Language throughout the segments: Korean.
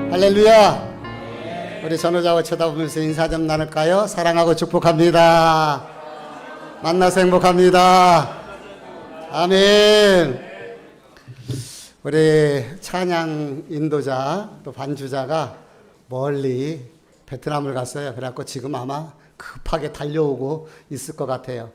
할렐루야. 우리 전우자와 쳐다보면서 인사 좀 나눌까요? 사랑하고 축복합니다. 만나서 행복합니다. 아멘. 우리 찬양 인도자 또 반주자가 멀리 베트남을 갔어요. 그래갖고 지금 아마 급하게 달려오고 있을 것 같아요.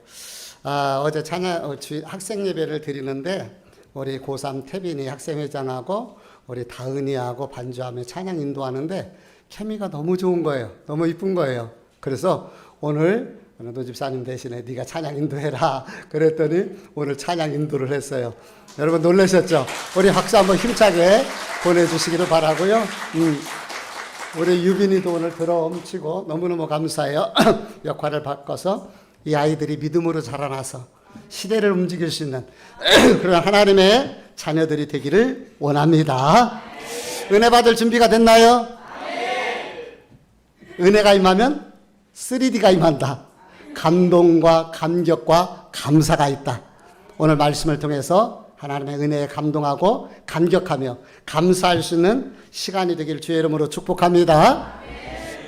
어제 찬양 학생 예배를 드리는데 우리 고3 태빈이 학생회장하고 우리 다은이하고 반주하며 찬양 인도하는데 케미가 너무 좋은 거예요. 너무 이쁜 거예요. 그래서 오늘 노 집사님 대신에 네가 찬양 인도해라 그랬더니 오늘 찬양 인도를 했어요. 여러분 놀라셨죠? 우리 박수 한번 힘차게 보내주시기를 바라고요. 우리 유빈이도 오늘 드럼 치고 너무너무 감사해요. 역할을 바꿔서 이 아이들이 믿음으로 자라나서 시대를 움직일 수 있는 그런 하나님의 자녀들이 되기를 원합니다. 은혜 받을 준비가 됐나요? 은혜가 임하면 3D가 임한다. 감동과 감격과 감사가 있다. 오늘 말씀을 통해서 하나님의 은혜에 감동하고 감격하며 감사할 수 있는 시간이 되길 주의 이름으로 축복합니다.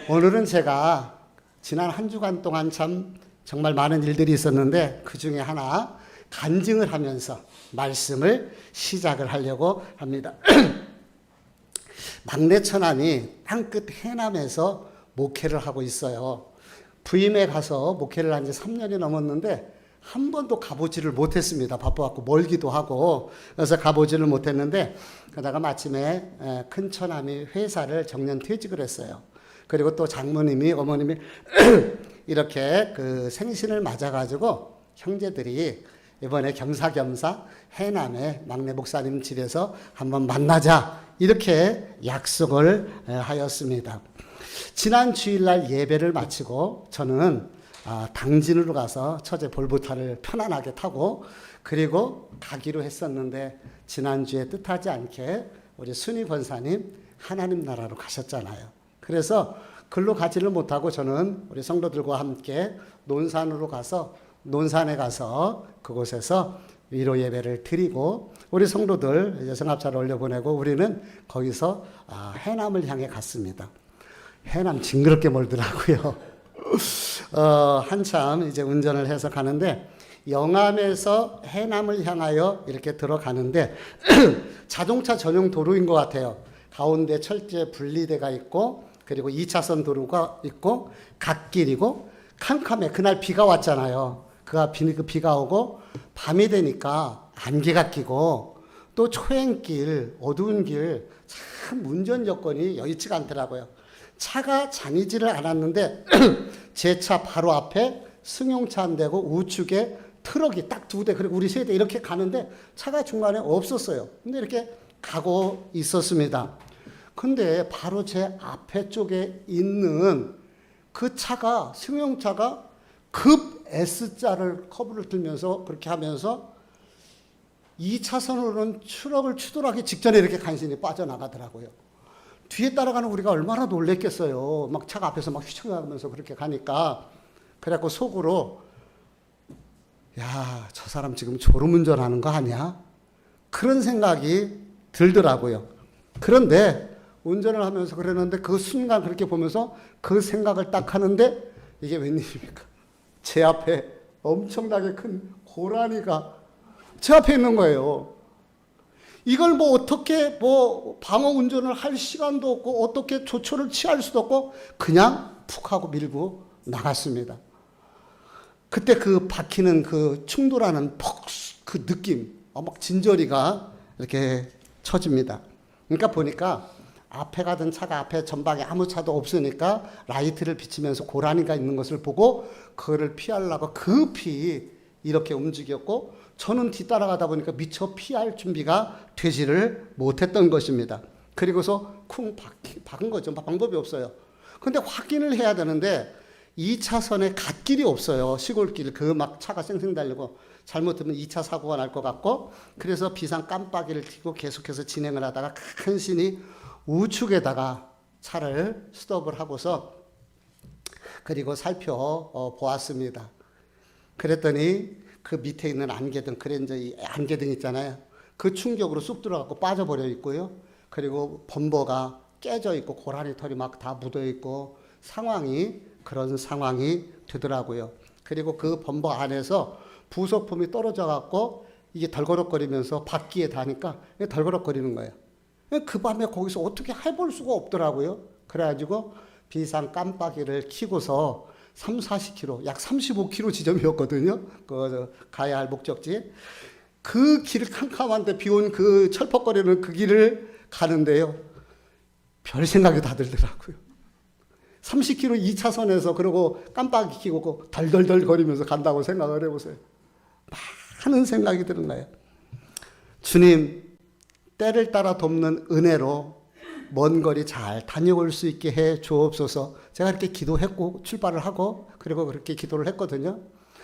오늘은 제가 지난 한 주간 동안 참 정말 많은 일들이 있었는데 그 중에 하나 간증을 하면서 말씀을 시작을 하려고 합니다. 막내 처남이 땅끝 해남에서 목회를 하고 있어요. 부임에 가서 목회를 한 지 3년이 넘었는데 한 번도 가보지를 못했습니다. 바빠갖고 멀기도 하고 그래서 가보지를 못했는데 그러다가 마침에 큰 처남이 회사를 정년 퇴직을 했어요. 그리고 또 장모님이 어머님이 이렇게 그 생신을 맞아가지고 형제들이 이번에 겸사겸사 해남의 막내 목사님 집에서 한번 만나자 이렇게 약속을 하였습니다. 지난 주일날 예배를 마치고 저는 당진으로 가서 처제 볼보타를 편안하게 타고 그리고 가기로 했었는데 지난주에 뜻하지 않게 우리 순희 권사님 하나님 나라로 가셨잖아요. 그래서 글로 가지를 못하고 저는 우리 성도들과 함께 논산에 가서 그곳에서 위로 예배를 드리고 우리 성도들 이제 성합차를 올려보내고 우리는 거기서 해남을 향해 갔습니다. 해남 징그럽게 멀더라고요. 한참 이제 운전을 해서 가는데 영암에서 해남을 향하여 이렇게 들어가는데 자동차 전용 도로인 것 같아요. 가운데 철제 분리대가 있고 그리고 2차선 도로가 있고 갓길이고 캄캄해. 그날 비가 왔잖아요. 그 비가 오고 밤이 되니까 안개가 끼고 또 초행길, 어두운 길 참 운전 여건이 여의치가 않더라고요. 차가 다니지를 않았는데 제 차 바로 앞에 승용차 한 대고 우측에 트럭이 딱 2대 그리고 우리 3대 이렇게 가는데 차가 중간에 없었어요. 근데 이렇게 가고 있었습니다. 근데 바로 제 앞에 쪽에 있는 그 차가 승용차가 급 S자를 커브를 들면서 그렇게 하면서 2차선으로는 트럭을 추돌하기 직전에 이렇게 간신히 빠져나가더라고요. 뒤에 따라가는 우리가 얼마나 놀랬겠어요. 막 차가 앞에서 막 휘청하면서 그렇게 가니까. 그래갖고 속으로 야, 저 사람 지금 졸음운전하는 거 아니야? 그런 생각이 들더라고요. 그런데 운전을 하면서 그러는데 그 순간 그렇게 보면서 그 생각을 딱 하는데 이게 웬일입니까? 제 앞에 엄청나게 큰 고라니가 제 앞에 있는 거예요. 이걸 어떻게 방어 운전을 할 시간도 없고 어떻게 조처를 취할 수도 없고 그냥 푹 하고 밀고 나갔습니다. 그때 그 박히는 그 충돌하는 그 느낌, 막 진저리가 이렇게 쳐집니다. 그러니까 보니까 앞에 가던 차가 앞에 전방에 아무 차도 없으니까 라이트를 비치면서 고라니가 있는 것을 보고 그거를 피하려고 급히 이렇게 움직였고 저는 뒤따라가다 보니까 미처 피할 준비가 되지를 못했던 것입니다. 그리고서 쿵 박은 거죠. 방법이 없어요. 근데 확인을 해야 되는데 2차선에 갓길이 없어요. 시골길 그 막 차가 쌩쌩 달리고 잘못하면 2차 사고가 날 것 같고 그래서 비상 깜빡이를 켜고 계속해서 진행을 하다가 간신히 우측에다가 차를 스톱을 하고서 그리고 살펴보았습니다. 그랬더니 그 밑에 있는 안개등, 그랜저 이 안개등 있잖아요. 그 충격으로 쑥 들어가고 빠져버려 있고요. 그리고 범버가 깨져 있고 고라니 털이 막 다 묻어 있고 그런 상황이 되더라고요. 그리고 그 범버 안에서 부속품이 떨어져 갖고 이게 덜거럭거리면서 바퀴에 닿으니까 덜거럭거리는 거예요. 그 밤에 거기서 어떻게 해볼 수가 없더라고요. 그래가지고 비상 깜빡이를 켜고서 3, 40km, 약 35km 지점이었거든요. 가야 할 목적지. 그 길 캄캄한데 비 온 그 철퍽거리는 그 길을 가는데요. 별 생각이 다 들더라고요. 30km 2차선에서 그러고 깜빡이 켜고 덜덜덜 거리면서 간다고 생각을 해보세요. 많은 생각이 드는 거예요. 주님, 때를 따라 돕는 은혜로 먼 거리 잘 다녀올 수 있게 해 주옵소서. 제가 이렇게 기도했고 출발을 하고 그리고 그렇게 기도를 했거든요.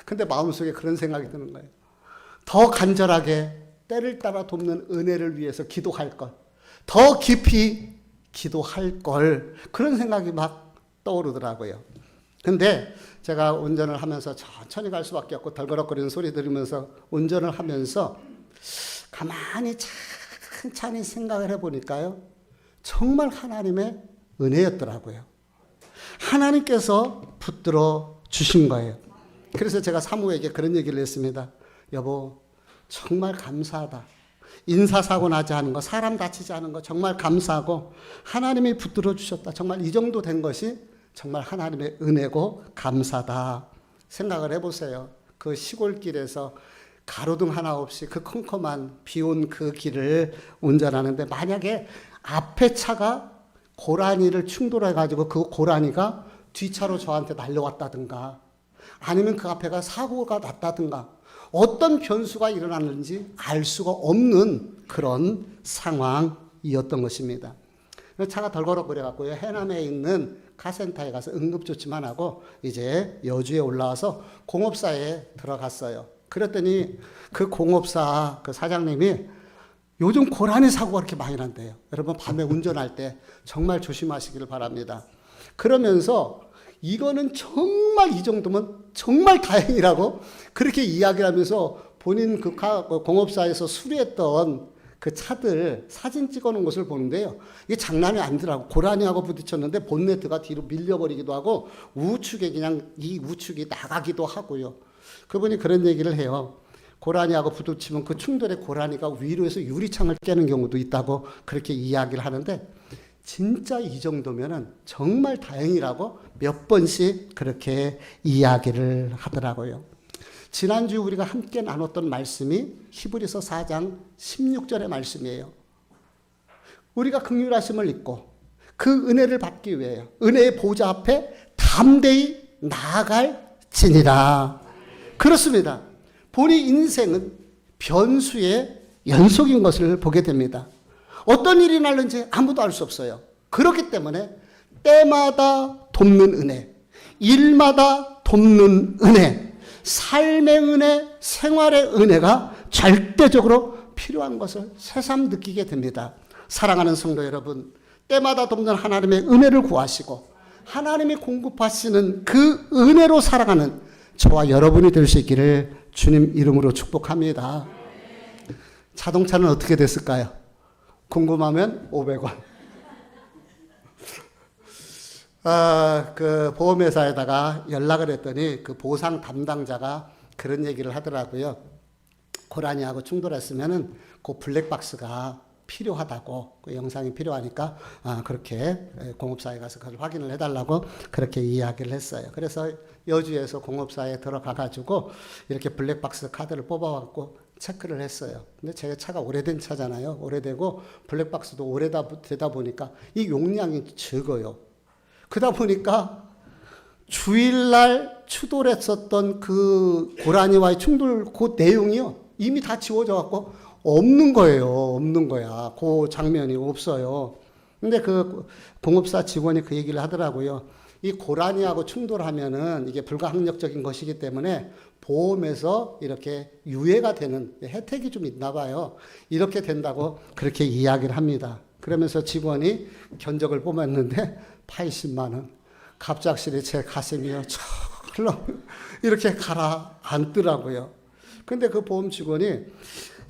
근데 마음속에 그런 생각이 드는 거예요. 더 간절하게 때를 따라 돕는 은혜를 위해서 기도할 것, 더 깊이 기도할 걸, 그런 생각이 막 떠오르더라고요. 근데 제가 운전을 하면서 천천히 갈 수밖에 없고 덜거럭거리는 소리 들으면서 운전을 하면서 가만히 천천히 생각을 해보니까요, 정말 하나님의 은혜였더라고요. 하나님께서 붙들어 주신 거예요. 그래서 제가 사무에게 그런 얘기를 했습니다. 여보, 정말 감사하다. 인사사고 나지 않은 거, 사람 다치지 않은 거 정말 감사하고 하나님이 붙들어 주셨다. 정말 이 정도 된 것이 정말 하나님의 은혜고 감사다. 생각을 해보세요. 그 시골길에서 가로등 하나 없이 그 컴컴한 비 온 그 길을 운전하는데 만약에 앞에 차가 고라니를 충돌해가지고 그 고라니가 뒤차로 저한테 날려왔다든가 아니면 그 앞에가 사고가 났다든가 어떤 변수가 일어났는지 알 수가 없는 그런 상황이었던 것입니다. 차가 덜거럭거려갖고요, 해남에 있는 카센터에 가서 응급조치만 하고 이제 여주에 올라와서 공업사에 들어갔어요. 그랬더니 그 공업사 그 사장님이 요즘 고라니 사고가 그렇게 많이 난대요. 여러분 밤에 운전할 때 정말 조심하시기를 바랍니다. 그러면서 이거는 정말 이 정도면 정말 다행이라고 그렇게 이야기를 하면서 본인 그 공업사에서 수리했던 그 차들 사진 찍어놓은 것을 보는데요. 이게 장난이 아니더라고. 고라니하고 부딪혔는데 본네트가 뒤로 밀려버리기도 하고 우측에 그냥 이 우측이 나가기도 하고요. 그분이 그런 얘기를 해요. 고라니하고 부딪히면 그 충돌에 고라니가 위로해서 유리창을 깨는 경우도 있다고 그렇게 이야기를 하는데 진짜 이 정도면은 정말 다행이라고 몇 번씩 그렇게 이야기를 하더라고요. 지난주 우리가 함께 나눴던 말씀이 히브리서 4장 16절의 말씀이에요. 우리가 긍휼하심을 입고 그 은혜를 받기 위해 은혜의 보좌 앞에 담대히 나아갈지니라. 그렇습니다. 우리 인생은 변수의 연속인 것을 보게 됩니다. 어떤 일이 날는지 아무도 알 수 없어요. 그렇기 때문에 때마다 돕는 은혜, 일마다 돕는 은혜, 삶의 은혜, 생활의 은혜가 절대적으로 필요한 것을 새삼 느끼게 됩니다. 사랑하는 성도 여러분, 때마다 돕는 하나님의 은혜를 구하시고 하나님이 공급하시는 그 은혜로 살아가는 저와 여러분이 될 수 있기를 주님 이름으로 축복합니다. 자동차는 어떻게 됐을까요? 궁금하면 500원. 그 보험회사에다가 연락을 했더니 그 보상 담당자가 그런 얘기를 하더라고요. 고라니하고 충돌했으면은 그 블랙박스가 필요하다고, 그 영상이 필요하니까 그렇게 공업사에 가서 그걸 확인을 해달라고 그렇게 이야기를 했어요. 그래서 여주에서 공업사에 들어가가지고 이렇게 블랙박스 카드를 뽑아갖고 체크를 했어요. 근데 제 차가 오래된 차잖아요. 오래되고 블랙박스도 오래되다 보니까 이 용량이 적어요. 그러다 보니까 주일날 추돌했었던 그 고라니와의 충돌 그 내용이요, 이미 다 지워져갖고 없는 거예요. 없는 거야. 그 장면이 없어요. 근데 그 공업사 직원이 그 얘기를 하더라고요. 이 고라니하고 충돌하면은 이게 불가항력적인 것이기 때문에 보험에서 이렇게 유예가 되는 혜택이 좀 있나 봐요. 이렇게 된다고 그렇게 이야기를 합니다. 그러면서 직원이 견적을 뽑았는데 80만 원. 갑작스레 제 가슴이요, 철렁 이렇게 가라앉더라고요. 근데 그 보험 직원이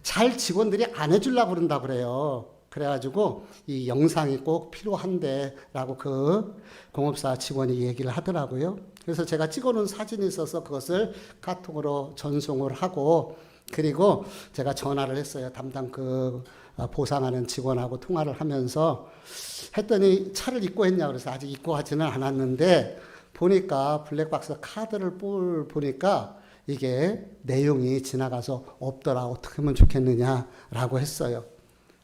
잘 직원들이 안 해주려고 그런다 그래요. 그래가지고 이 영상이 꼭 필요한데라고 그 공업사 직원이 얘기를 하더라고요. 그래서 제가 찍어놓은 사진이 있어서 그것을 카톡으로 전송을 하고, 그리고 제가 전화를 했어요. 담당 그 보상하는 직원하고 통화를 하면서 했더니 차를 입고 했냐 그래서 아직 입고 하지는 않았는데, 보니까 블랙박스 카드를 보니까 이게 내용이 지나가서 없더라. 어떻게 하면 좋겠느냐라고 했어요.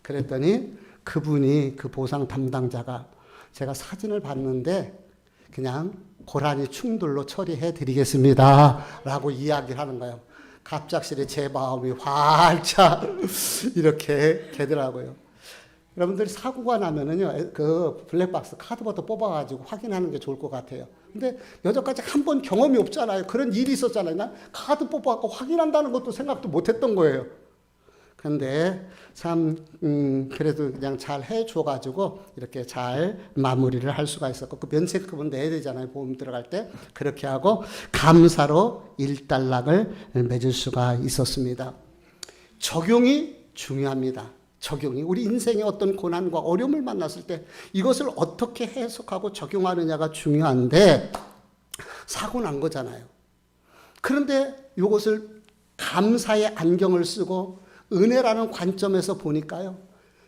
그랬더니 그분이, 그 보상 담당자가, 제가 사진을 봤는데 그냥 고라니 충돌로 처리해 드리겠습니다 라고 이야기를 하는 거예요. 갑작스레 제 마음이 활짝 이렇게 되더라고요. 여러분들이 사고가 나면은요, 그 블랙박스 카드부터 뽑아가지고 확인하는 게 좋을 것 같아요. 근데 여태까지 한 번 경험이 없잖아요. 그런 일이 있었잖아요. 난 카드 뽑아갖고 확인한다는 것도 생각도 못 했던 거예요. 근데 참, 그래도 그냥 잘 해줘가지고 이렇게 잘 마무리를 할 수가 있었고, 그 면책금은 내야 되잖아요. 보험 들어갈 때. 그렇게 하고 감사로 일단락을 맺을 수가 있었습니다. 적용이 중요합니다. 적용이 우리 인생의 어떤 고난과 어려움을 만났을 때 이것을 어떻게 해석하고 적용하느냐가 중요한데, 사고 난 거잖아요. 그런데 이것을 감사의 안경을 쓰고 은혜라는 관점에서 보니까요,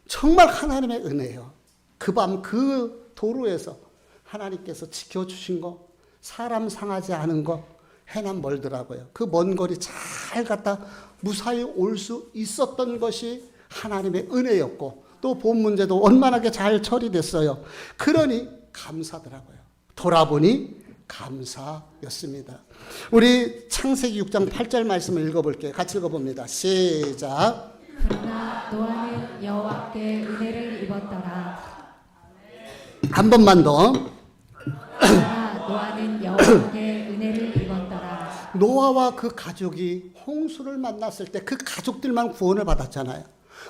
정말 하나님의 은혜예요. 그 밤 그 도로에서 하나님께서 지켜주신 거, 사람 상하지 않은 거, 해남 멀더라고요. 그 먼 거리 잘 갔다 무사히 올 수 있었던 것이 하나님의 은혜였고, 또 본 문제도 원만하게 잘 처리됐어요. 그러니 감사더라고요. 돌아보니 감사였습니다. 우리 창세기 6장 8절 말씀을 읽어볼게요. 같이 읽어봅니다. 시작. 그러나 노아는 여호와께 은혜를 입었더라. 한 번만 더. 그러나 노아는 여호와께 은혜를 입었더라. 노아와 그 가족이 홍수를 만났을 때 그 가족들만 구원을 받았잖아요.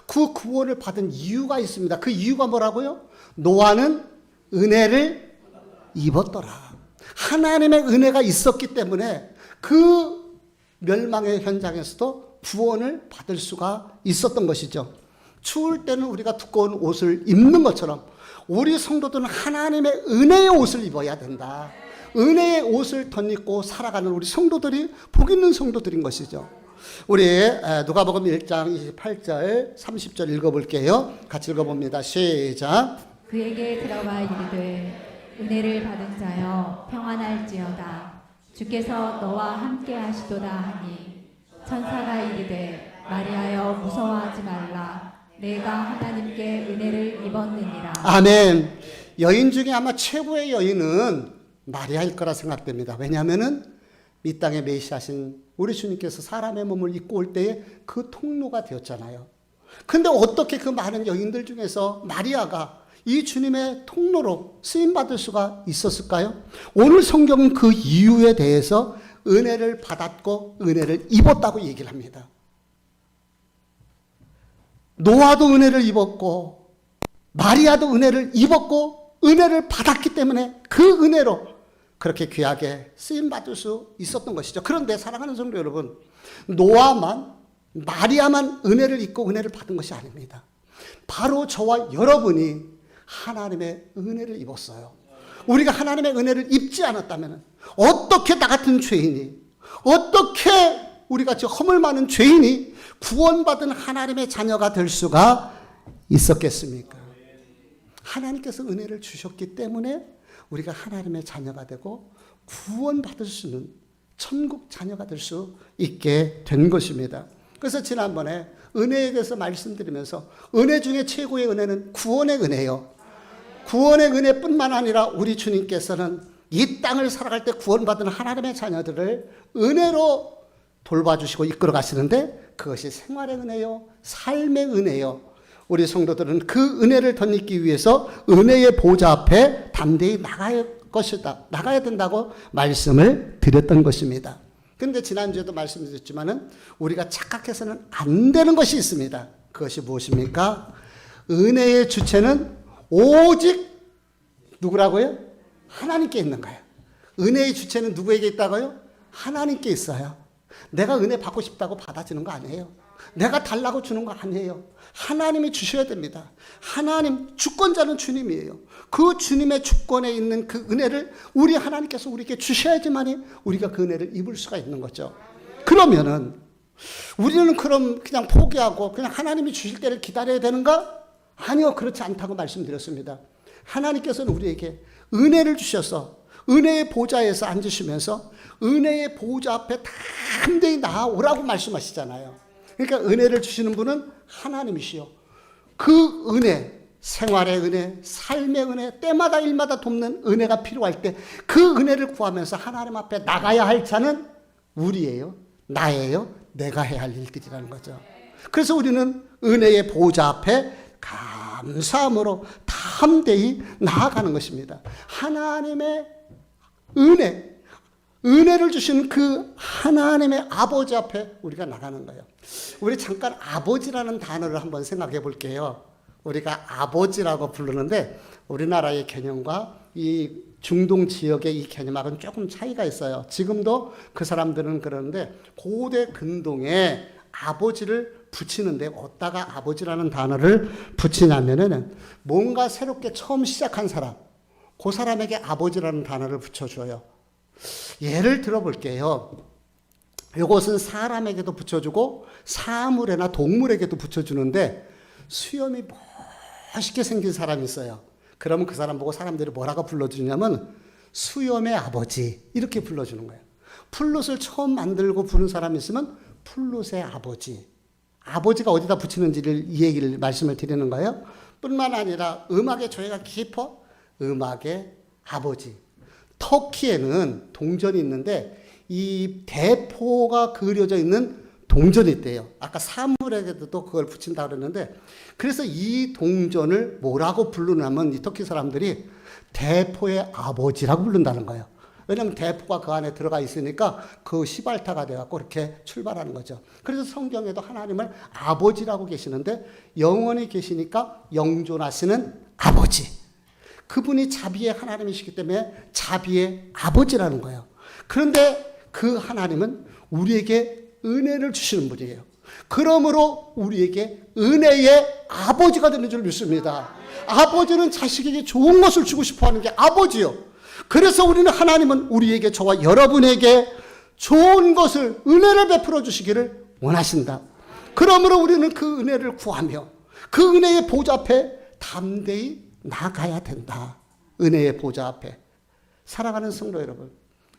그 구원을 받은 이유가 있습니다. 그 이유가 뭐라고요? 노아는 은혜를 입었더라. 하나님의 은혜가 있었기 때문에 그 멸망의 현장에서도 구원을 받을 수가 있었던 것이죠. 추울 때는 우리가 두꺼운 옷을 입는 것처럼 우리 성도들은 하나님의 은혜의 옷을 입어야 된다. 은혜의 옷을 덧입고 살아가는 우리 성도들이 복 있는 성도들인 것이죠. 우리 누가복음 1장 28절 30절 읽어볼게요. 같이 읽어봅니다. 시작. 그에게 들어가 이르되 은혜를 받은 자여 평안할지어다. 주께서 너와 함께 하시도다 하니 천사가 이르되 말이하여 무서워하지 말라. 내가 하나님께 은혜를 입었느니라. 아멘. 여인 중에 아마 최고의 여인은 마리아일 거라 생각됩니다. 왜냐하면은 이 땅에 메시아신 우리 주님께서 사람의 몸을 입고 올 때에 그 통로가 되었잖아요. 근데 어떻게 그 많은 여인들 중에서 마리아가 이 주님의 통로로 쓰임받을 수가 있었을까요? 오늘 성경은 그 이유에 대해서 은혜를 받았고 은혜를 입었다고 얘기를 합니다. 노아도 은혜를 입었고 마리아도 은혜를 입었고 은혜를 받았기 때문에 그 은혜로 그렇게 귀하게 쓰임받을 수 있었던 것이죠. 그런데 사랑하는 성도 여러분, 노아만, 마리아만 은혜를 입고 은혜를 받은 것이 아닙니다. 바로 저와 여러분이 하나님의 은혜를 입었어요. 우리가 하나님의 은혜를 입지 않았다면 어떻게 나 같은 죄인이, 어떻게 우리같이 허물 많은 죄인이 구원받은 하나님의 자녀가 될 수가 있었겠습니까? 하나님께서 은혜를 주셨기 때문에 우리가 하나님의 자녀가 되고 구원받을 수 있는 천국 자녀가 될 수 있게 된 것입니다. 그래서 지난번에 은혜에 대해서 말씀드리면서 은혜 중에 최고의 은혜는 구원의 은혜요. 구원의 은혜뿐만 아니라 우리 주님께서는 이 땅을 살아갈 때 구원받은 하나님의 자녀들을 은혜로 돌봐주시고 이끌어 가시는데 그것이 생활의 은혜요, 삶의 은혜요. 우리 성도들은 그 은혜를 덧입기 위해서 은혜의 보좌 앞에 담대히 나가야 된다고 말씀을 드렸던 것입니다. 그런데 지난주에도 말씀드렸지만은 우리가 착각해서는 안 되는 것이 있습니다. 그것이 무엇입니까? 은혜의 주체는 오직 누구라고요? 하나님께 있는 거예요. 은혜의 주체는 누구에게 있다고요? 하나님께 있어요. 내가 은혜 받고 싶다고 받아지는 거 아니에요. 내가 달라고 주는 거 아니에요. 하나님이 주셔야 됩니다. 하나님, 주권자는 주님이에요. 그 주님의 주권에 있는 그 은혜를 우리 하나님께서 우리에게 주셔야지만이 우리가 그 은혜를 입을 수가 있는 거죠. 그러면은 우리는 그럼 그냥 포기하고 그냥 하나님이 주실 때를 기다려야 되는가? 아니요, 그렇지 않다고 말씀드렸습니다. 하나님께서는 우리에게 은혜를 주셔서 은혜의 보좌에서 앉으시면서 은혜의 보좌 앞에 담대히 나아오라고 말씀하시잖아요. 그러니까 은혜를 주시는 분은 하나님이시요. 그 은혜, 생활의 은혜, 삶의 은혜, 때마다 일마다 돕는 은혜가 필요할 때 그 은혜를 구하면서 하나님 앞에 나가야 할 자는 우리예요. 나예요. 내가 해야 할 일들이라는 거죠. 그래서 우리는 은혜의 보좌 앞에 감사함으로 담대히 나아가는 것입니다. 하나님의 은혜를 주신 그 하나님의 아버지 앞에 우리가 나가는 거예요. 우리 잠깐 아버지라는 단어를 한번 생각해 볼게요. 우리가 아버지라고 부르는데 우리나라의 개념과 이 중동 지역의 이 개념하고는 조금 차이가 있어요. 지금도 그 사람들은 그러는데 고대 근동에 아버지를 붙이는데 어디다가 아버지라는 단어를 붙이냐면은 뭔가 새롭게 처음 시작한 사람, 그 사람에게 아버지라는 단어를 붙여줘요. 예를 들어볼게요. 이것은 사람에게도 붙여주고 사물에나 동물에게도 붙여주는데 수염이 멋있게 생긴 사람이 있어요. 그러면 그 사람 보고 사람들이 뭐라고 불러주냐면 수염의 아버지 이렇게 불러주는 거예요. 플룻을 처음 만들고 부는 사람이 있으면 플룻의 아버지. 아버지가 어디다 붙이는지를 이 얘기를 말씀을 드리는 거예요. 뿐만 아니라 음악의 조예가 깊어 음악의 아버지. 터키에는 동전이 있는데 이 대포가 그려져 있는 동전이 있대요. 아까 사물에게도 그걸 붙인다고 그랬는데 그래서 이 동전을 뭐라고 부르냐면 이 터키 사람들이 대포의 아버지라고 부른다는 거예요. 왜냐하면 대포가 그 안에 들어가 있으니까 그 시발타가 돼갖고 이렇게 출발하는 거죠. 그래서 성경에도 하나님을 아버지라고 계시는데 영원히 계시니까 영존하시는 아버지. 그분이 자비의 하나님이시기 때문에 자비의 아버지라는 거예요. 그런데 그 하나님은 우리에게 은혜를 주시는 분이에요. 그러므로 우리에게 은혜의 아버지가 되는 줄 믿습니다. 아버지는 자식에게 좋은 것을 주고 싶어 하는 게 아버지요. 그래서 우리는 하나님은 우리에게 저와 여러분에게 좋은 것을 은혜를 베풀어 주시기를 원하신다. 그러므로 우리는 그 은혜를 구하며 그 은혜의 보좌 앞에 담대히 나가야 된다. 은혜의 보좌 앞에. 사랑하는 성도 여러분,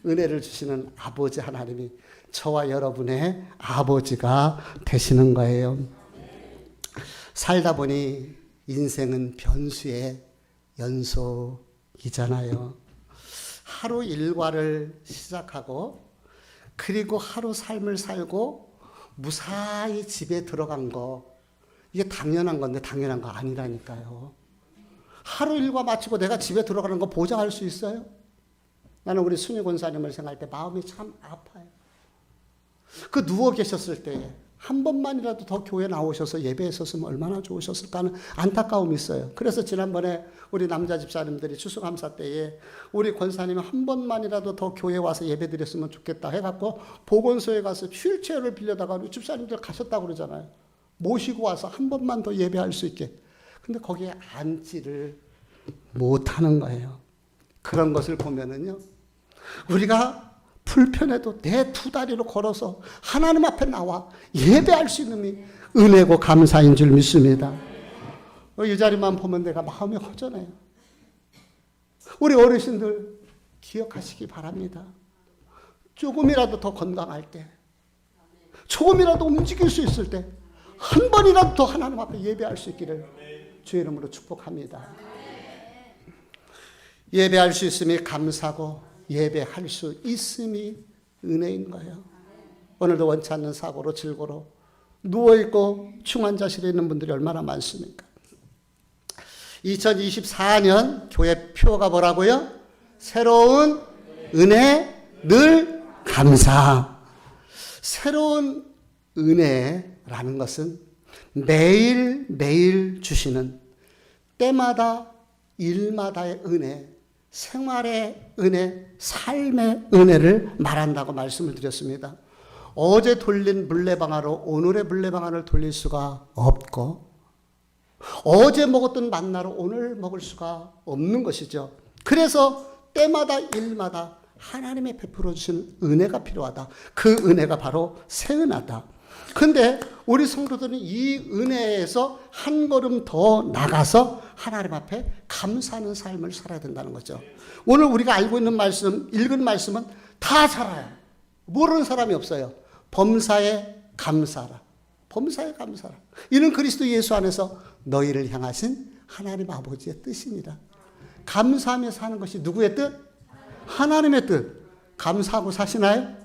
은혜를 주시는 아버지 하나님이 저와 여러분의 아버지가 되시는 거예요. 살다 보니 인생은 변수의 연속이잖아요. 하루 일과를 시작하고 그리고 하루 삶을 살고 무사히 집에 들어간 거 이게 당연한 건데 당연한 거 아니라니까요. 하루 일과 마치고 내가 집에 들어가는 거 보장할 수 있어요? 나는 우리 순희 권사님을 생각할 때 마음이 참 아파요. 그 누워 계셨을 때 한 번만이라도 더 교회 나오셔서 예배했었으면 얼마나 좋으셨을까 하는 안타까움이 있어요. 그래서 지난번에 우리 남자 집사님들이 추수감사 때에 우리 권사님 한 번만이라도 더 교회 와서 예배 드렸으면 좋겠다 해갖고 보건소에 가서 휠체어를 빌려다가 우리 집사님들 가셨다고 그러잖아요. 모시고 와서 한 번만 더 예배할 수 있게. 근데 거기에 앉지를 못하는 거예요. 그런 것을 보면은요, 우리가 불편해도 내 두 다리로 걸어서 하나님 앞에 나와 예배할 수 있는 은혜고 감사인 줄 믿습니다. 이 자리만 보면 내가 마음이 허전해요. 우리 어르신들 기억하시기 바랍니다. 조금이라도 더 건강할 때, 조금이라도 움직일 수 있을 때, 한 번이라도 더 하나님 앞에 예배할 수 있기를 주의 이름으로 축복합니다. 예배할 수 있음이 감사고 예배할 수 있음이 은혜인 거예요. 오늘도 원치 않는 사고로 질고로 누워있고 중환자실에 있는 분들이 얼마나 많습니까? 2024년 교회 표가 뭐라고요? 새로운 은혜 늘 감사. 새로운 은혜라는 것은 매일매일 주시는 때마다 일마다의 은혜, 생활의 은혜, 삶의 은혜를 말한다고 말씀을 드렸습니다. 어제 돌린 물레방아로 오늘의 물레방아를 돌릴 수가 없고 어제 먹었던 만나로 오늘 먹을 수가 없는 것이죠. 그래서 때마다 일마다 하나님의 베풀어 주신 은혜가 필요하다. 그 은혜가 바로 새 은혜다. 근데 우리 성도들은 이 은혜에서 한 걸음 더 나가서 하나님 앞에 감사하는 삶을 살아야 된다는 거죠. 오늘 우리가 알고 있는 말씀, 읽은 말씀은 다 살아요. 모르는 사람이 없어요. 범사에 감사하라. 범사에 감사하라. 이는 그리스도 예수 안에서 너희를 향하신 하나님 아버지의 뜻입니다. 감사하며 사는 것이 누구의 뜻? 하나님의 뜻. 감사하고 사시나요?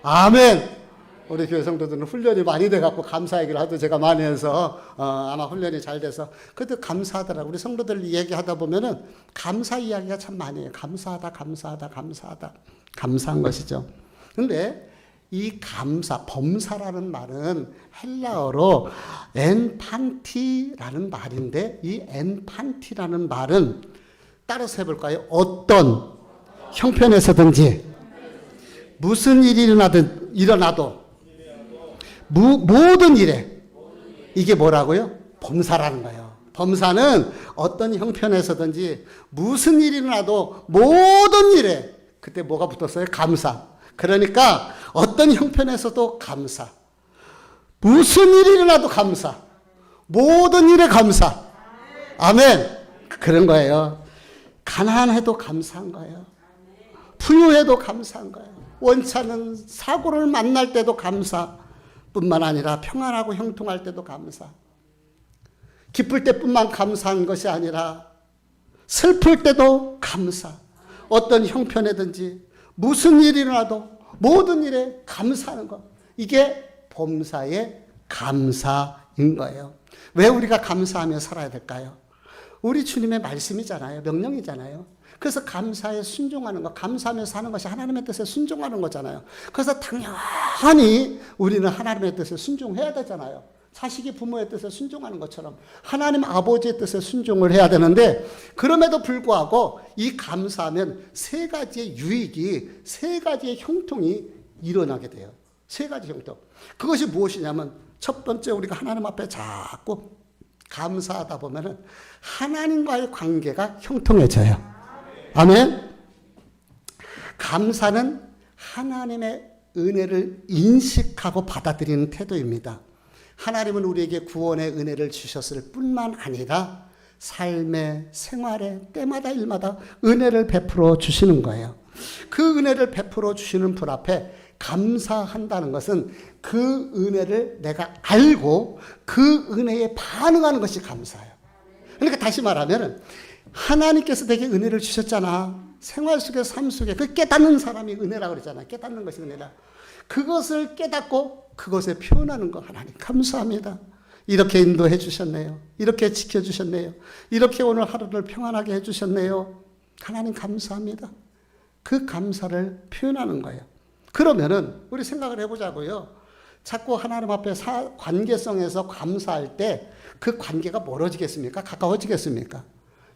아멘. 우리 교회 성도들은 훈련이 많이 돼갖고 감사 얘기를 하도 제가 많이 해서 아마 훈련이 잘 돼서 그래도 감사하더라고요. 우리 성도들 얘기하다 보면은 감사 이야기가 참 많이 해요. 감사하다, 감사하다, 감사하다. 감사한 것이죠. 근데 이 감사, 범사라는 말은 헬라어로 엔판티라는 말인데 이 엔판티라는 말은 따라서 해볼까요? 어떤 형편에서든지 무슨 일이 일어나도 모든 일에 이게 뭐라고요? 범사라는 거예요. 범사는 어떤 형편에서든지 무슨 일이 일어나도 모든 일에 그때 뭐가 붙었어요? 감사. 그러니까 어떤 형편에서도 감사. 무슨 일이 일어나도 감사. 모든 일에 감사. 아멘. 그런 거예요. 가난해도 감사한 거예요. 부유해도 감사한 거예요. 원치 않는 사고를 만날 때도 감사뿐만 아니라 평안하고 형통할 때도 감사. 기쁠 때뿐만 감사한 것이 아니라 슬플 때도 감사. 어떤 형편이든지 무슨 일이 일어나도 모든 일에 감사하는 것. 이게 범사의 감사인 거예요. 왜 우리가 감사하며 살아야 될까요? 우리 주님의 말씀이잖아요. 명령이잖아요. 그래서 감사에 순종하는 것, 감사하며 사는 것이 하나님의 뜻에 순종하는 거잖아요. 그래서 당연히 우리는 하나님의 뜻에 순종해야 되잖아요. 자식이 부모의 뜻에 순종하는 것처럼 하나님 아버지의 뜻에 순종을 해야 되는데 그럼에도 불구하고 이 감사하면 세 가지의 유익이, 세 가지의 형통이 일어나게 돼요. 세 가지 형통. 그것이 무엇이냐면 첫 번째 우리가 하나님 앞에 자꾸 감사하다 보면은 하나님과의 관계가 형통해져요. 아멘. 감사는 하나님의 은혜를 인식하고 받아들이는 태도입니다. 하나님은 우리에게 구원의 은혜를 주셨을 뿐만 아니라 삶의 생활에 때마다 일마다 은혜를 베풀어 주시는 거예요. 그 은혜를 베풀어 주시는 분 앞에 감사한다는 것은 그 은혜를 내가 알고 그 은혜에 반응하는 것이 감사예요. 그러니까 다시 말하면 하나님께서 내게 은혜를 주셨잖아. 생활 속에 삶 속에 그 깨닫는 사람이 은혜라고 그러잖아요. 깨닫는 것이 은혜라. 그것을 깨닫고 그것에 표현하는 거 하나님 감사합니다. 이렇게 인도해 주셨네요. 이렇게 지켜주셨네요. 이렇게 오늘 하루를 평안하게 해주셨네요. 하나님 감사합니다. 그 감사를 표현하는 거예요. 그러면은 우리 생각을 해보자고요. 자꾸 하나님 앞에 관계성에서 감사할 때 그 관계가 멀어지겠습니까? 가까워지겠습니까?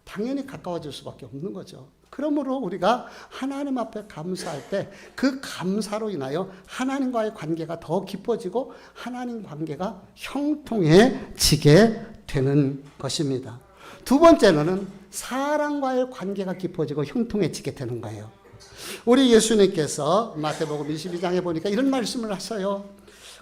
당연히 가까워질 수밖에 없는 거죠. 그러므로 우리가 하나님 앞에 감사할 때 그 감사로 인하여 하나님과의 관계가 더 깊어지고 하나님 관계가 형통해지게 되는 것입니다. 두 번째는 사랑과의 관계가 깊어지고 형통해지게 되는 거예요. 우리 예수님께서 마태복음 22장에 보니까 이런 말씀을 하셔요.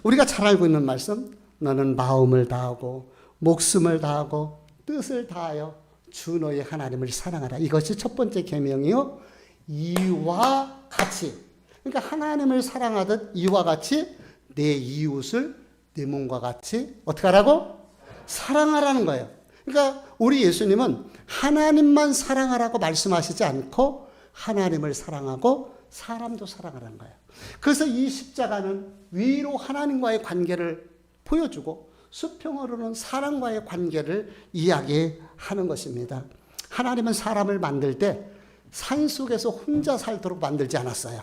우리가 잘 알고 있는 말씀. 너는 마음을 다하고 목숨을 다하고 뜻을 다하여 주 너의 하나님을 사랑하라. 이것이 첫 번째 계명이요. 이와 같이. 그러니까 하나님을 사랑하듯 이와 같이 내 이웃을 내 몸과 같이 어떻게 하라고? 사랑하라는 거예요. 그러니까 우리 예수님은 하나님만 사랑하라고 말씀하시지 않고 하나님을 사랑하고 사람도 사랑하라는 거예요. 그래서 이 십자가는 위로 하나님과의 관계를 보여주고 수평으로는 사람과의 관계를 이야기하는 것입니다. 하나님은 사람을 만들 때 산속에서 혼자 살도록 만들지 않았어요.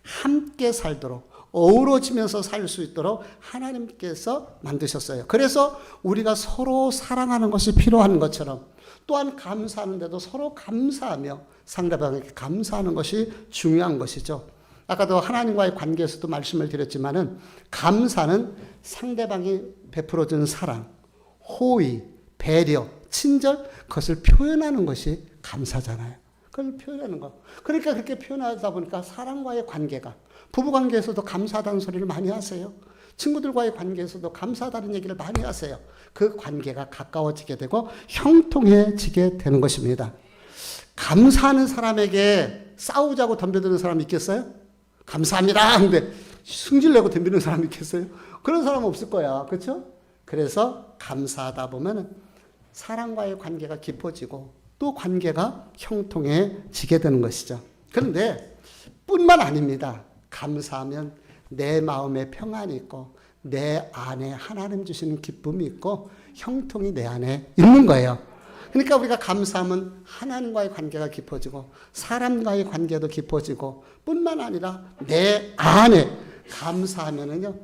함께 살도록 어우러지면서 살 수 있도록 하나님께서 만드셨어요. 그래서 우리가 서로 사랑하는 것이 필요한 것처럼 또한 감사하는데도 서로 감사하며 상대방에게 감사하는 것이 중요한 것이죠. 아까도 하나님과의 관계에서도 말씀을 드렸지만은 감사는 상대방이 베풀어준 사랑, 호의, 배려, 친절, 그것을 표현하는 것이 감사잖아요. 그걸 표현하는 거. 그러니까 그렇게 표현하다 보니까 사람과의 관계가, 부부 관계에서도 감사하다는 소리를 많이 하세요. 친구들과의 관계에서도 감사하다는 얘기를 많이 하세요. 그 관계가 가까워지게 되고 형통해지게 되는 것입니다. 감사하는 사람에게 싸우자고 덤벼드는 사람 있겠어요? 감사합니다. 근데 승질내고 덤비는 사람 있겠어요? 그런 사람 없을 거야. 그렇죠? 그래서 감사하다 보면 사람과의 관계가 깊어지고 또 관계가 형통해지게 되는 것이죠. 그런데 뿐만 아닙니다. 감사하면 내 마음에 평안이 있고 내 안에 하나님 주시는 기쁨이 있고 형통이 내 안에 있는 거예요. 그러니까 우리가 감사하면 하나님과의 관계가 깊어지고 사람과의 관계도 깊어지고 뿐만 아니라 내 안에 감사하면은요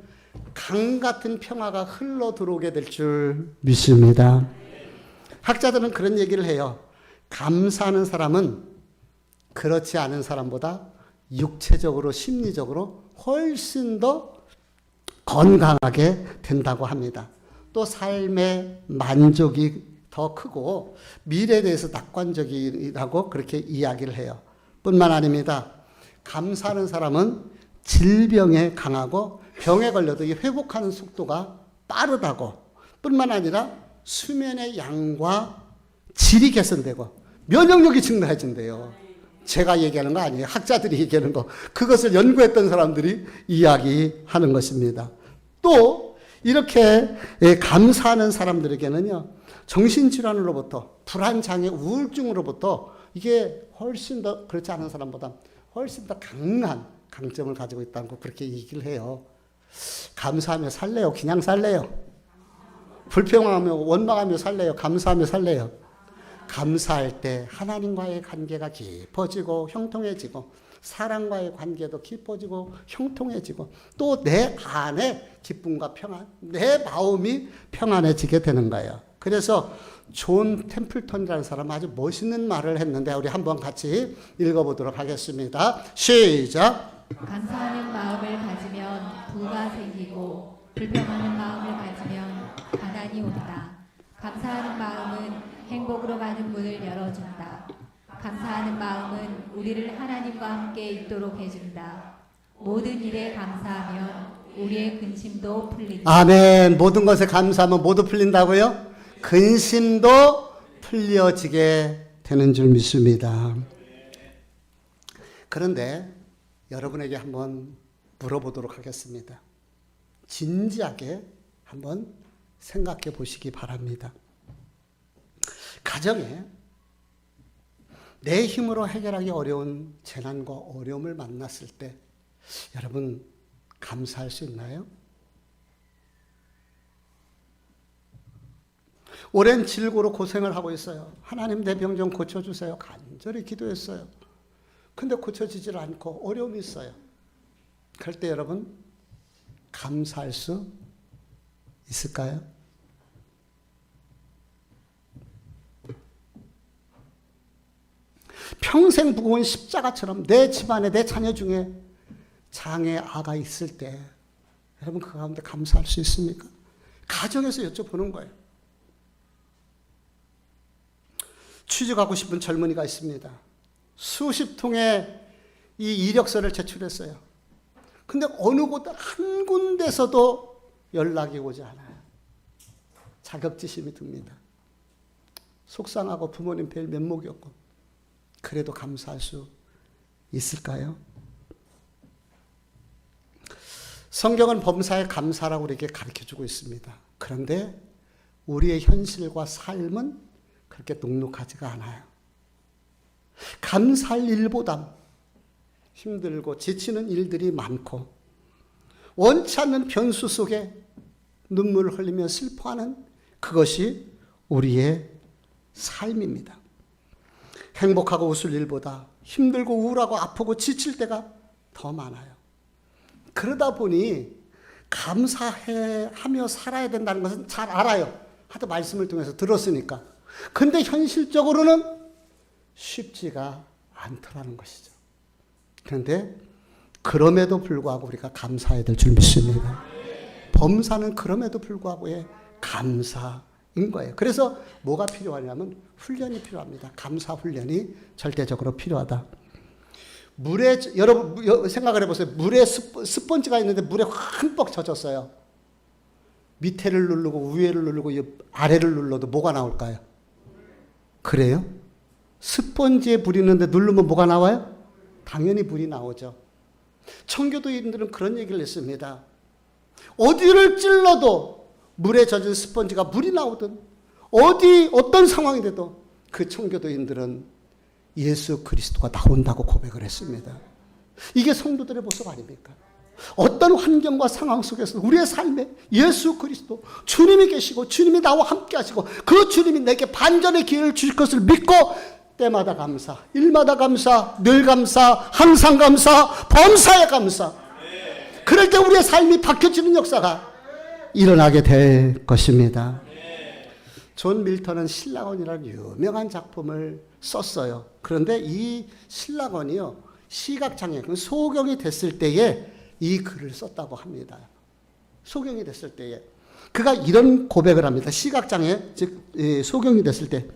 강 같은 평화가 흘러 들어오게 될 줄 믿습니다. 학자들은 그런 얘기를 해요. 감사하는 사람은 그렇지 않은 사람보다 육체적으로 심리적으로 훨씬 더 건강하게 된다고 합니다. 또 삶의 만족이 더 크고 미래에 대해서 낙관적이라고 그렇게 이야기를 해요. 뿐만 아닙니다. 감사하는 사람은 질병에 강하고 병에 걸려도 회복하는 속도가 빠르다고 뿐만 아니라 수면의 양과 질이 개선되고 면역력이 증가해진대요. 제가 얘기하는 거 아니에요. 학자들이 얘기하는 거. 그것을 연구했던 사람들이 이야기하는 것입니다. 또 이렇게 감사하는 사람들에게는요. 정신질환으로부터 불안장애 우울증으로부터 이게 훨씬 더 그렇지 않은 사람보다 훨씬 더 강한 강점을 가지고 있다고 그렇게 얘기를 해요. 감사하며 살래요? 그냥 살래요? 불평하며 원망하며 살래요? 감사하며 살래요? 감사할 때 하나님과의 관계가 깊어지고 형통해지고 사람과의 관계도 깊어지고 형통해지고 또 내 안에 기쁨과 평안, 내 마음이 평안해지게 되는 거예요. 그래서 존 템플턴이라는 사람 아주 멋있는 말을 했는데 우리 한번 같이 읽어보도록 하겠습니다. 시작. 감사하는 마음을 가지면 부가 생기고 불평하는 마음을 가지면 가난이 온다. 감사하는 마음은 행복으로 가는 문을 열어준다. 감사하는 마음은 우리를 하나님과 함께 있도록 해준다. 모든 일에 감사하면 우리의 근심도 풀린다. 아멘. 모든 것에 감사하면 모두 풀린다고요? 근심도 풀려지게 되는 줄 믿습니다. 그런데 여러분에게 한번 물어보도록 하겠습니다. 진지하게 한번 생각해 보시기 바랍니다. 가정에 내 힘으로 해결하기 어려운 재난과 어려움을 만났을 때 여러분 감사할 수 있나요? 오랜 질고로 고생을 하고 있어요. 하나님 내 병 좀 고쳐주세요. 간절히 기도했어요. 근데 고쳐지질 않고 어려움이 있어요. 그럴 때 여러분 감사할 수 있을까요? 평생 무거운 십자가처럼 내 집안에 내 자녀 중에 장애 아가 있을 때 여러분 그 가운데 감사할 수 있습니까? 가정에서 여쭤보는 거예요. 취직하고 싶은 젊은이가 있습니다. 수십 통의 이 이력서를 제출했어요. 근데 어느 곳 한 군데서도 연락이 오지 않아요. 자격지심이 듭니다. 속상하고 부모님 뵐 면목이 없고 그래도 감사할 수 있을까요? 성경은 범사에 감사라고 이렇게 가르쳐주고 있습니다. 그런데 우리의 현실과 삶은 그렇게 넉넉하지가 않아요. 감사할 일보다 힘들고 지치는 일들이 많고 원치 않는 변수 속에 눈물을 흘리며 슬퍼하는 그것이 우리의 삶입니다. 행복하고 웃을 일보다 힘들고 우울하고 아프고 지칠 때가 더 많아요. 그러다 보니 감사하며 살아야 된다는 것은 잘 알아요. 하도 말씀을 통해서 들었으니까. 근데 현실적으로는 쉽지가 않더라는 것이죠. 그런데 그럼에도 불구하고 우리가 감사해야 될 줄 믿습니다. 범사는 그럼에도 불구하고 감사인 거예요. 그래서 뭐가 필요하냐면 훈련이 필요합니다. 감사 훈련이 절대적으로 필요하다. 물에, 여러분 생각을 해보세요. 물에 스펀지가 있는데 물에 흠뻑 젖었어요. 밑에를 누르고 위에를 누르고 아래를 눌러도 뭐가 나올까요? 그래요? 스펀지에 불이 있는데 누르면 뭐가 나와요? 당연히 불이 나오죠. 청교도인들은 그런 얘기를 했습니다. 어디를 찔러도 물에 젖은 스펀지가 물이 나오든 어떤 상황이 돼도 그 청교도인들은 예수 그리스도가 나온다고 고백을 했습니다. 이게 성도들의 모습 아닙니까? 어떤 환경과 상황 속에서 우리의 삶에 예수 그리스도 주님이 계시고 주님이 나와 함께 하시고 그 주님이 내게 반전의 기회를 주실 것을 믿고 때마다 감사, 일마다 감사, 늘 감사, 항상 감사, 범사에 감사. 그럴 때 우리의 삶이 바뀌어지는 역사가 일어나게 될 것입니다. 존 밀턴은 신라건이라는 유명한 작품을 썼어요. 그런데 이 신라건이요, 시각장애, 소경이 됐을 때에 이 글을 썼다고 합니다. 소경이 됐을 때에. 그가 이런 고백을 합니다. 시각장애, 즉 소경이 됐을 때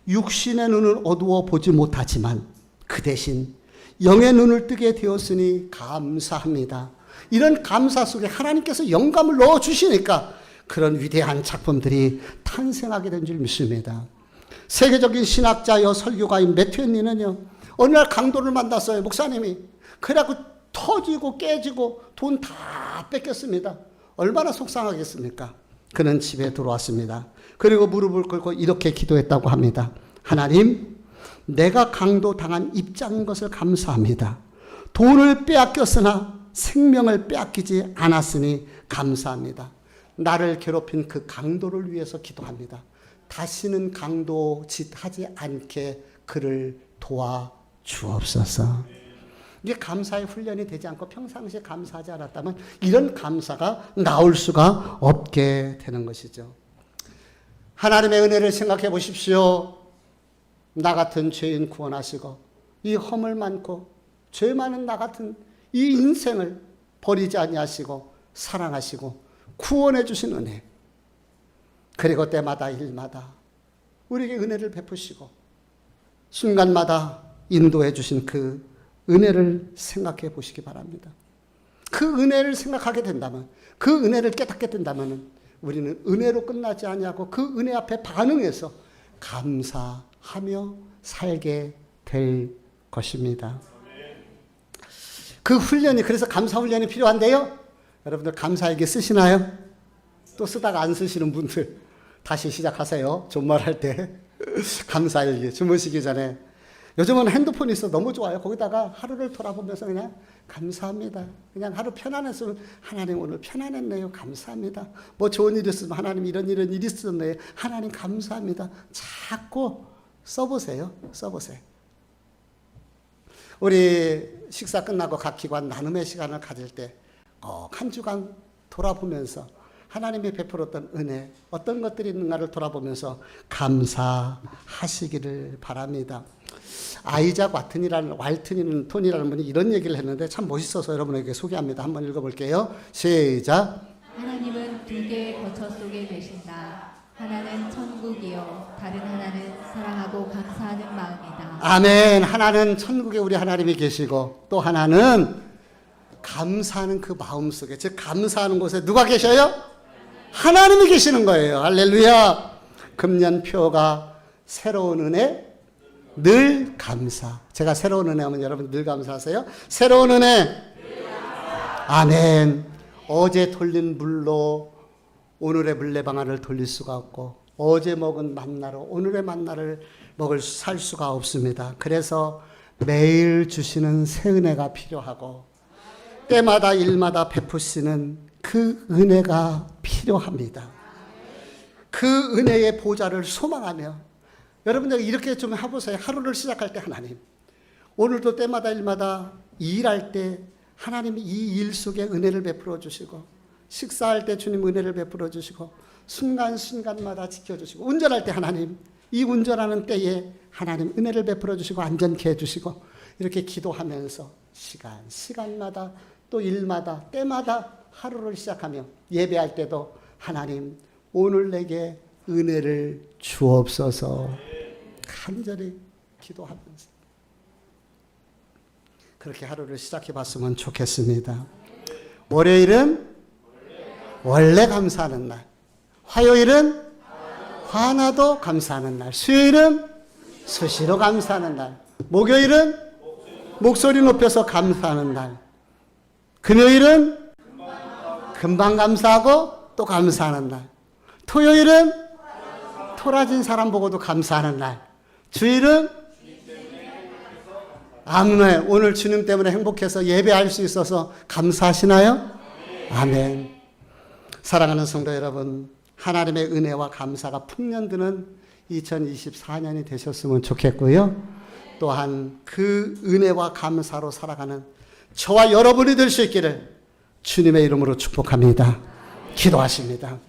육신의 눈을 어두워 보지 못하지만 그 대신 영의 눈을 뜨게 되었으니 감사합니다. 이런 감사 속에 하나님께서 영감을 넣어주시니까 그런 위대한 작품들이 탄생하게 된 줄 믿습니다. 세계적인 신학자여 설교가인 매튜니는요, 어느 날 강도를 만났어요. 목사님이. 그래갖고 터지고 깨지고 돈 다 뺏겼습니다. 얼마나 속상하겠습니까? 그는 집에 들어왔습니다. 그리고 무릎을 꿇고 이렇게 기도했다고 합니다. 하나님, 내가 강도 당한 입장인 것을 감사합니다. 돈을 빼앗겼으나 생명을 빼앗기지 않았으니 감사합니다. 나를 괴롭힌 그 강도를 위해서 기도합니다. 다시는 강도 짓 하지 않게 그를 도와주옵소서. 이게 감사의 훈련이 되지 않고 평상시에 감사하지 않았다면 이런 감사가 나올 수가 없게 되는 것이죠. 하나님의 은혜를 생각해 보십시오. 나 같은 죄인 구원하시고 이 허물 많고 죄 많은 나 같은 이 인생을 버리지 아니하시고 사랑하시고 구원해 주신 은혜, 그리고 때마다 일마다 우리에게 은혜를 베푸시고 순간마다 인도해 주신 그 은혜를 생각해 보시기 바랍니다. 그 은혜를 생각하게 된다면, 그 은혜를 깨닫게 된다면 우리는 은혜로 끝나지 아니하고 그 은혜 앞에 반응해서 감사하며 살게 될 것입니다. 그 훈련이, 그래서 감사 훈련이 필요한데요. 여러분들 감사일기 쓰시나요? 또 쓰다가 안 쓰시는 분들 다시 시작하세요. 존말할 때 감사일기 주무시기 전에. 요즘은 핸드폰이 있어 너무 좋아요. 거기다가 하루를 돌아보면서 그냥 감사합니다. 그냥 하루 편안했으면 하나님 오늘 편안했네요. 감사합니다. 뭐 좋은 일 있으면 하나님 이런 일이 있었네요. 하나님 감사합니다. 자꾸 써보세요. 써보세요. 우리 식사 끝나고 각 기관 나눔의 시간을 가질 때 한 주간 돌아보면서 하나님이 베풀었던 은혜, 어떤 것들이 있는가를 돌아보면서 감사하시기를 바랍니다. 아이작 왈튼이라는 톤이라는 분이 이런 얘기를 했는데 참 멋있어서 여러분에게 소개합니다. 한번 읽어볼게요. 시작. 하나님은 두 개의 거처 속에 계신다. 하나는 천국이요, 다른 하나는 사랑하고 감사하는 마음이다. 아멘. 하나는 천국에 우리 하나님이 계시고 또 하나는 감사하는 그 마음 속에, 즉 감사하는 곳에 누가 계셔요? 하나님이 계시는 거예요. 할렐루야. 금년표가 새로운 은혜, 늘 감사. 제가 새로운 은혜 하면 여러분 늘 감사하세요? 새로운 은혜. 아멘. 어제 돌린 물로 오늘의 물레방아를 돌릴 수가 없고 어제 먹은 만나로 오늘의 만나를 살 수가 없습니다. 그래서 매일 주시는 새 은혜가 필요하고 때마다 일마다 베푸시는 그 은혜가 필요합니다. 그 은혜의 보좌를 소망하며 여러분들 이렇게 좀 해보세요. 하루를 시작할 때 하나님, 오늘도 때마다 일마다 일할 때 하나님이 이 일 속에 은혜를 베풀어 주시고 식사할 때 주님 은혜를 베풀어 주시고 순간순간마다 지켜주시고 운전할 때 하나님, 이 운전하는 때에 하나님 은혜를 베풀어 주시고 안전케 해주시고 이렇게 기도하면서 시간마다 또 일마다 때마다 하루를 시작하며 예배할 때도 하나님 오늘 내게 은혜를 주옵소서 간절히 기도하면서 그렇게 하루를 시작해 봤으면 좋겠습니다. 월요일은 원래 감사하는 날, 화요일은 화나도 감사하는 날, 수요일은 수시로 감사하는 날, 목요일은 목소리 높여서 감사하는 날, 금요일은 금방 감사하고 또 감사하는 날, 토요일은 토라진 사람 보고도 감사하는 날, 주일은 아멘. 오늘 주님 때문에 행복해서 예배할 수 있어서 감사하시나요? 아멘. 사랑하는 성도 여러분, 하나님의 은혜와 감사가 풍년드는 2024년이 되셨으면 좋겠고요. 또한 그 은혜와 감사로 살아가는 저와 여러분이 될 수 있기를 주님의 이름으로 축복합니다. 기도하십니다.